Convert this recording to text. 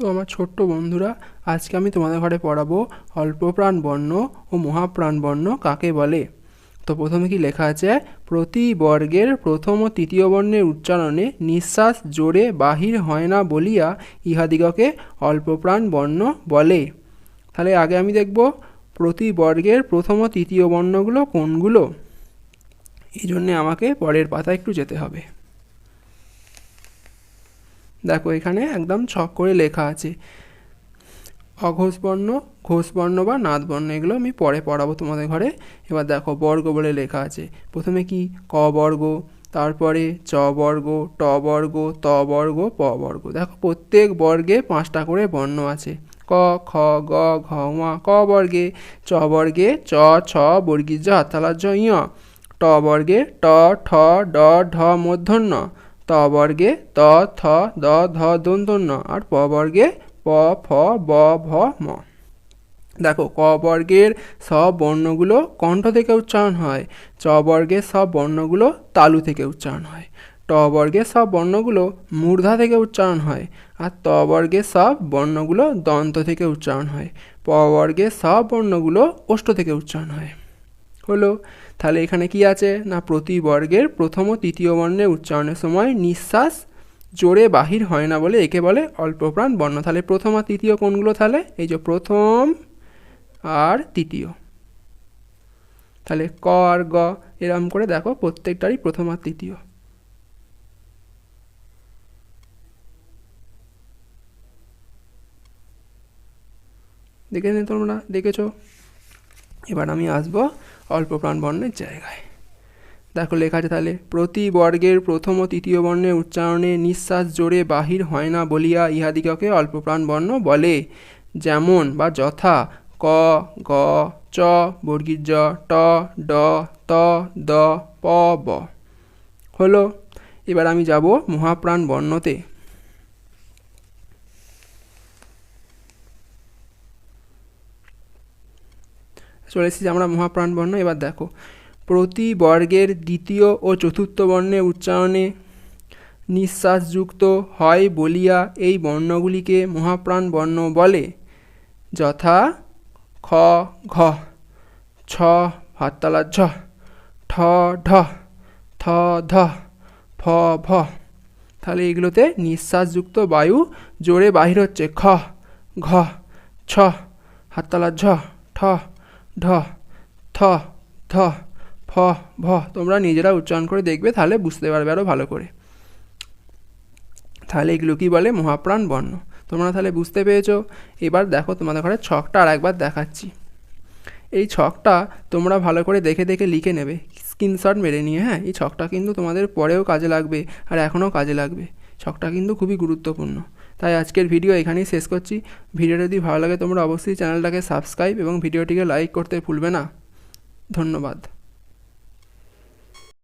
তো আমার ছোট্ট বন্ধুরা, আজকে আমি তোমাদের ঘরে পড়াবো অল্পপ্রাণ বর্ণ ও মহাপ্রাণ বর্ণ কাকে বলে। তো প্রথমে কি লেখা আছে, প্রতি বর্গের প্রথম ও তৃতীয় বর্ণের উচ্চারণে নিঃশ্বাস জোরে বাহির হয় না বলিয়া ইহাদিগকে অল্পপ্রাণ বর্ণ বলে। তাহলে আগে আমি দেখব প্রতি বর্গের প্রথম ও তৃতীয় বর্ণগুলো কোনগুলো। এই জন্যে আমাকে পরের পাতা একটু যেতে হবে। দেখো এখানে একদম ছক করে লেখা আছে অঘোষ বর্ণ, ঘোষ বর্ণ বা নাদ বর্ণ, এগুলো আমি পরে পড়াবো তোমাদের ঘরে। এবার দেখো বর্গ বলে লেখা আছে, প্রথমে কি ক বর্গ, তারপরে চ বর্গ, ট বর্গ, ত বর্গ, প বর্গ। দেখো প্রত্যেক বর্গে 5টা করে বর্ণ আছে। ক, খ, গ, ঘ, ঙ। ক বর্গে চ বর্গে চ, ছ, বর্গীয় জ, হাততালা জ, ঞ। ট বর্গে ট, ঠ, ড, ঢ মূর্ধন্য। ত বর্গে ত, থ, দ, ধ দন্তন্য। আর প বর্গে প, ফ, ব, ভ, ম। দেখো ক বর্গের সব বর্ণগুলো কণ্ঠ থেকে উচ্চারণ হয়, চ বর্গের সব বর্ণগুলো তালু থেকে উচ্চারণ হয়, ট বর্গের সব বর্ণগুলো মূর্ধা থেকে উচ্চারণ হয়, আর ত বর্গের সব বর্ণগুলো দন্ত থেকে উচ্চারণ হয়, প বর্গের সব বর্ণগুলো ওষ্ঠ থেকে উচ্চারণ হয়। হলো, তাহলে এখানে কি আছে না, প্রতি বর্গের প্রথম ও তৃতীয় বর্ণের উচ্চারণের সময় নিঃশ্বাস জোরে বাহির হয় না বলে একে বলে অল্পপ্রাণ বর্ণ। তাহলে প্রথম আর তৃতীয় কোনগুলো, তাহলে এই যে প্রথম আর তৃতীয়। তাহলে ক আর গ এরম করে দেখো প্রত্যেকটারই প্রথম আর তৃতীয়। দেখে নে, তোমরা দেখেছো। এবার আমি আসবো অল্পপ্রাণ বর্ণের জায়গায়। দেখো লেখা আছে, তাহলে প্রতি বর্গের প্রথম ও তৃতীয় বর্ণের উচ্চারণে নিঃশ্বাস জোরে বাহির হয় না বলিয়া ইহাদিগকে অল্পপ্রাণ বর্ণ বলে। যেমন বা যথা ক, গ, চ, বর্গীয় জ, ট, ড, ত, দ, প, ব। হলো, এবার আমি যাব মহাপ্রাণ বর্ণতে। চলে এসেছি আমরা মহাপ্রাণ বর্ণ। এবার দেখো প্রতি বর্গের দ্বিতীয় ও চতুর্থ বর্ণের উচ্চারণে নিঃশ্বাসযুক্ত হয় বলিয়া এই বর্ণগুলিকে মহাপ্রাণ বর্ণ বলে। যথা খ, ঘ, ছ, হাততালা ঝ, ঠ, ঢ, থ, ধ, ফ, ভ। তাহলে এগুলোতে নিঃশ্বাসযুক্ত বায়ু জোরে বাহির হচ্ছে। খ, ঘ, ছ, হাততালা ঝ, ঠ, ঢ, থ, ধ, ফ, ভ। তোমরা নিজেরা উচ্চারণ করে দেখবে, তাহলে বুঝতে পারবে আরও ভালো করে। তাহলে এগুলো কি বলে, মহাপ্রাণ বর্ণ। তোমরা তাহলে বুঝতে পেরেছো। এবার দেখো তোমাদের ঘরে ছকটা আর একবার দেখাচ্ছি। এই ছকটা তোমরা ভালো করে দেখে দেখে লিখে নেবে, স্ক্রিনশট মেরে নিয়ে। হ্যাঁ, এই ছকটা কিন্তু তোমাদের পরেও কাজে লাগবে, আর এখনও কাজে লাগবে। ছকটা কিন্তু খুবই গুরুত্বপূর্ণ। তাই আজকের ভিডিও এখানেই শেষ করছি। ভিডিওটা যদি ভালো লাগে তোমরা অবশ্যই চ্যানেলটাকে সাবস্ক্রাইব এবং ভিডিওটিকে লাইক করতে ভুলবে না। ধন্যবাদ।